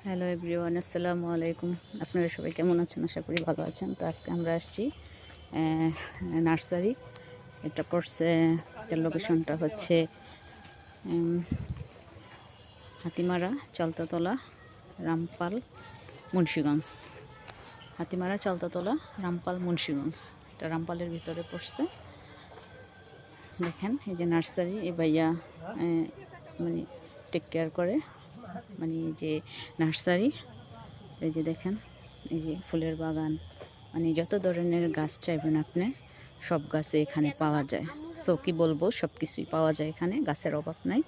Hello everyone, আসসালামু আলাইকুম। আপনারা সবাই কেমন আছেন? আশা করি ভালো আছেন। তো আজকে আমরা আসছি নার্সারি। এটা পড়ছে, এর লোকেশনটা হচ্ছে হাতিমারা, চালতাতলা, রামপাল, মুন্সিগঞ্জ। হাতিমারা, চালতাতলা, রামপাল, মুন্সিগঞ্জ। এটা রামপালের ভিতরে পড়ছে। দেখেন এই যে নার্সারি, এই ভাইয়া মানে টেক কেয়ার করে, মানে যে নার্সারি। এই যে দেখেন, এই যে ফুলের বাগান, মানে যত ধরনের গাছ চাইবেন আপনি সব গাছে এখানে পাওয়া যায়। সো কি বলবো, সব কিছুই পাওয়া যায় এখানে, গাছের অভাব নাই।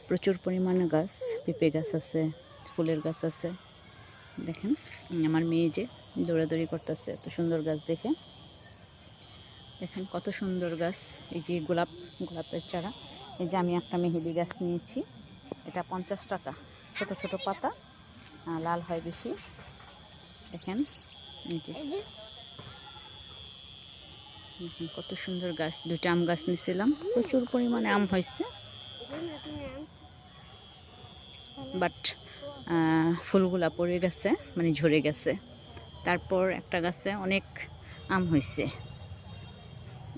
প্রচুর পরিমাণে গাছ, পেঁপে গাছ আছে, ফুলের গাছ আছে। দেখেন আমার মেয়ে যে দৌড়াদৌড়ি করতেছে এত সুন্দর গাছ দেখে। দেখেন কত সুন্দর গাছ। এই যে গোলাপের চারা। এই যে আমি একটা মেহেদি গাছ নিয়েছি, এটা 50 টাকা। ছোট ছোট পাতা, লাল হয় বেশি। দেখেন এই যে কত সুন্দর গাছ। দুইটা আম গাছ নিয়েছিলাম, প্রচুর পরিমাণে আম হয়েছে, বাট ফুলগুলা পড়ে গেছে, মানে ঝরে গেছে। তারপর একটা গাছে অনেক আম হয়েছে,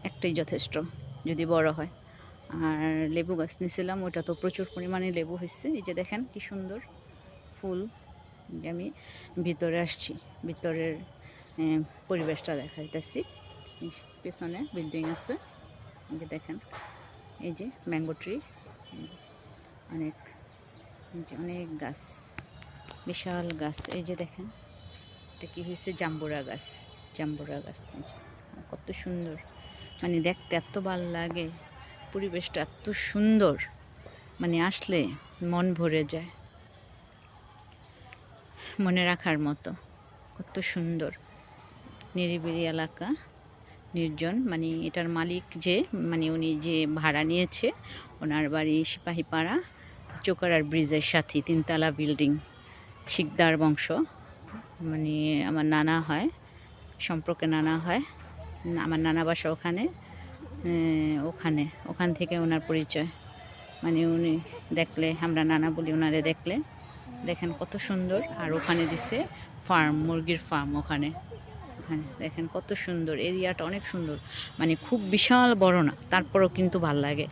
একটাই যথেষ্ট যদি বড় হয়। আর লেবু গাছ নিয়েছিলাম, ওটা তো প্রচুর পরিমাণে লেবু হয়েছে। এই যে দেখেন কি সুন্দর ফুল। আমি ভিতরে আসছি, ভিতরের পরিবেশটা দেখাইতেছি। পেছনে বিল্ডিং আছে, এই যে দেখেন। এই যে ম্যাঙ্গো ট্রি, অনেক অনেক গাছ, বিশাল গাছ। এই যে দেখেন এটা কি হয়েছে, জাম্বুরা গাছ। জাম্বুরা গাছ কত সুন্দর, মানে দেখতে এত ভালো লাগে, পরিবেশটা এত সুন্দর, মানে আসলে মন ভরে যায়, মনে রাখার মতো। কত সুন্দর নিরিবিলি এলাকা, নির্জন। মানে এটার মালিক যে, মানে উনি যে ভাড়া নিয়েছে, ওনার বাড়ি সিপাহীপাড়া, চোকারার ব্রিজের সাথে, 3 তলা বিল্ডিং, শিকদার বংশ। মানে আমার নানা হয়, সম্পর্কে নানা হয়। আমার নানা বাসা ওখানে, ওখান থেকে ওনার পরিচয়। মানে উনি দেখলে, আমরা নানা বলি ওনারে দেখলে। দেখেন কত সুন্দর। আর ওখানে দিছে ফার্ম, মুরগির ফার্ম ওখানে। দেখেন কত সুন্দর, এরিয়াটা অনেক সুন্দর, মানে খুব বিশাল বড় না, তারপরও কিন্তু ভাল লাগে।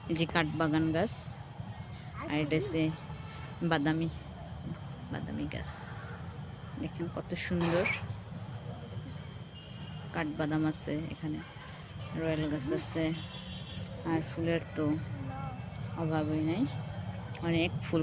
এই যে কাঠবাগান গাছ, আর এটা হচ্ছে বাদামি বাদামি গাছ। দেখেন কত সুন্দর, কাঠবাদাম আছে এখানে, রয়্যাল গাছ আছে। আর ফুলের তো অভাবই নাই, অনেক ফুল।